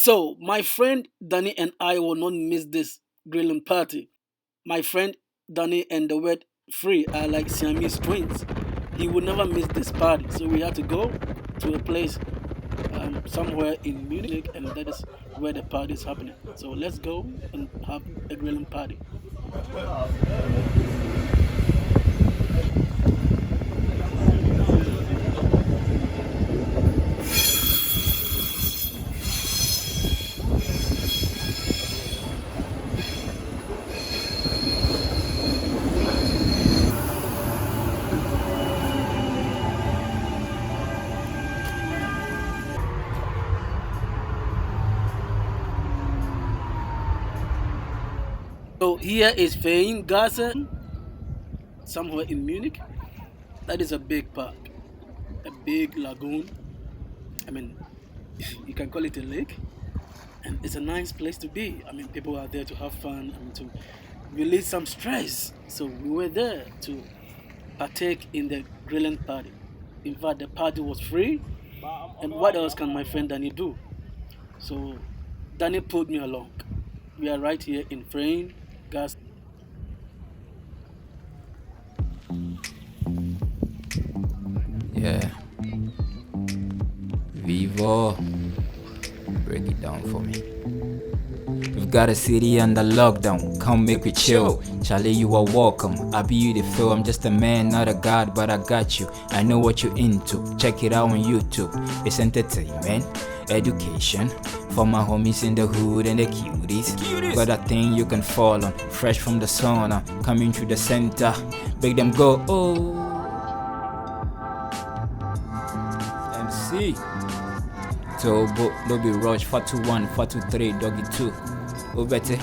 So my friend Danny and I will not miss this grilling party. My friend Danny and the word free are like Siamese twins. He would never miss this party. So we had to go to a place somewhere in Munich, and that is where the party is happening. So let's go and have a grilling party. So here is Feringasee, somewhere in Munich. That is a big park, a big lagoon. I mean, you can call it a lake, and it's a nice place to be. I mean, people are there to have fun and to release some stress. So we were there to partake in the grilling party. In fact, the party was free, and what else can my friend Danny do? So Danny pulled me along. We are right here in Feringasee. Yeah. Vivo. Break it down for me. We've got a city under lockdown. Come make we chill. Charlie, you are welcome. I be you the feel. I'm just a man, not a god, but I got you. I know what you're into. Check it out on YouTube. It's entertainment, education. For my homies in the hood and the cuties. Got a thing you can fall on. Fresh from the sauna. Coming through the center. Make them go, oh. MC. Tobo, Lobby Rush, 421, 423, Doggy 2. Obete.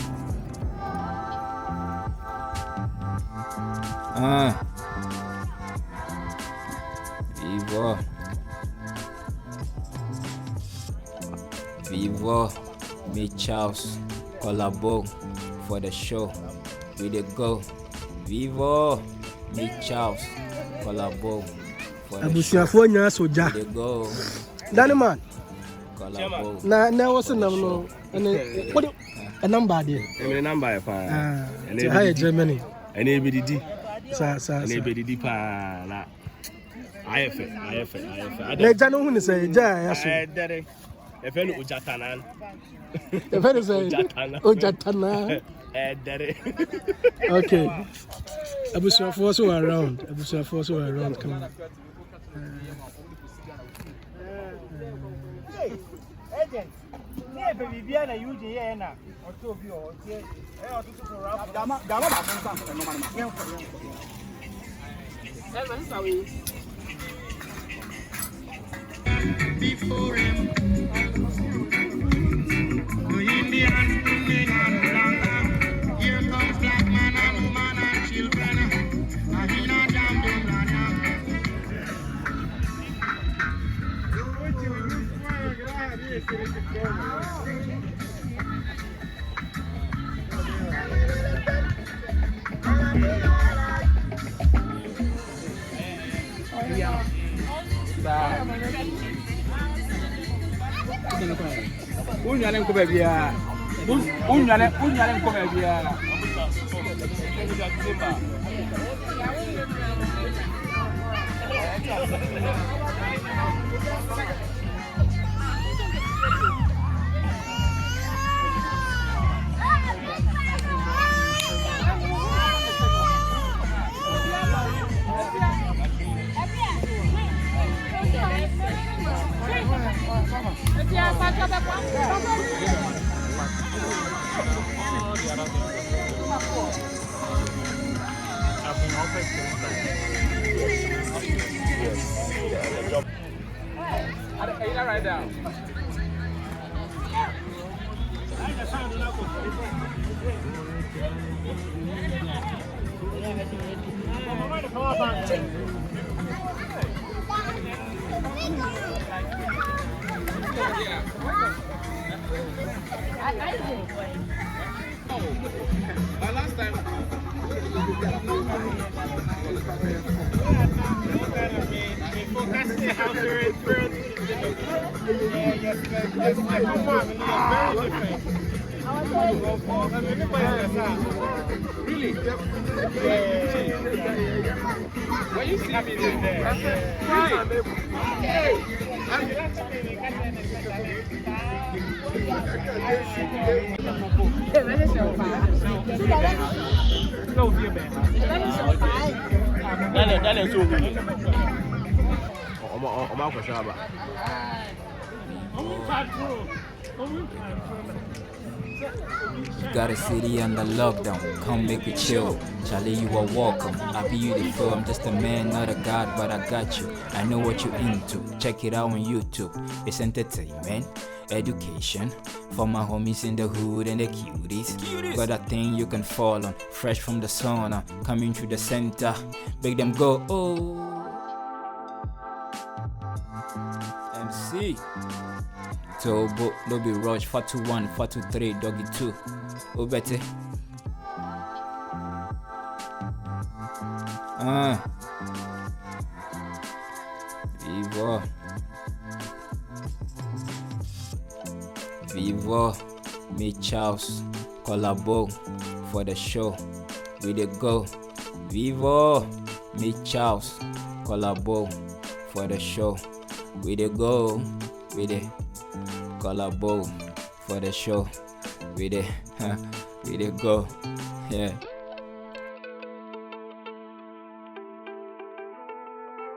Vivo. Vivo. Me Charles. Collabo for the show. We dey go. Vivo. Me Charles. Collabo for the show. Soja. We dey go. Danny man. Collabo. Na what's the number? What a number there? The number is Hi Germany. and ABDD. Sa. And ABDD pa na. IF. Na jano hu ni say ja ya so. Dere. Efe no ujatana. Efe no say ojatana. Dere. Okay. Abusuafo so around. Come on. Agent, ne be bibia na use here na oto bi o tie e oto so rap dama ba kon san no man ma before him the Indian women and blanca here comes black man and woman and children and he not damn them Unyale nko bebia. Unyale nko bebia. Right down. Last time. Really? When you see me there, Got a city under lockdown, come make me chill. Charlie, you are welcome. I be beautiful, I'm just a man, not a god, but I got you. I know what you're into. Check it out on YouTube. It's entertainment, education. For my homies in the hood and the cuties. Got a thing you can fall on. Fresh from the sauna, coming through the center. Make them go, oh. MC. Tobo, Lobby Rush, 421, 423, Doggy 2. Obete. Vivo. Vivo. Me Charles. Collabo for the show. We dey go. Vivo. Me Charles. Collabo for the show. We dey go. We dey collabo for the show. We dey go. Yeah.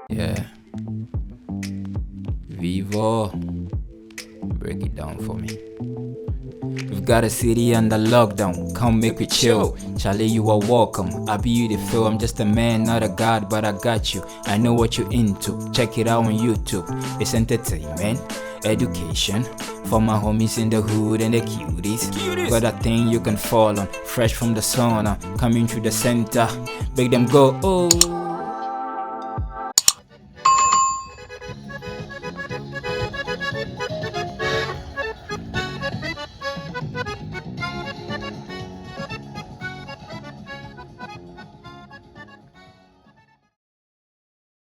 Yeah. Vivo. Break it down for me. We've got a city under lockdown, come make me chill. Charlie, you are welcome. I be beautiful, I'm just a man, not a god, but I got you. I know what you're into. Check it out on YouTube. It's entertainment, education. For my homies in the hood and the cuties. Got a thing you can fall on. Fresh from the sauna, coming through the center. Make them go, oh.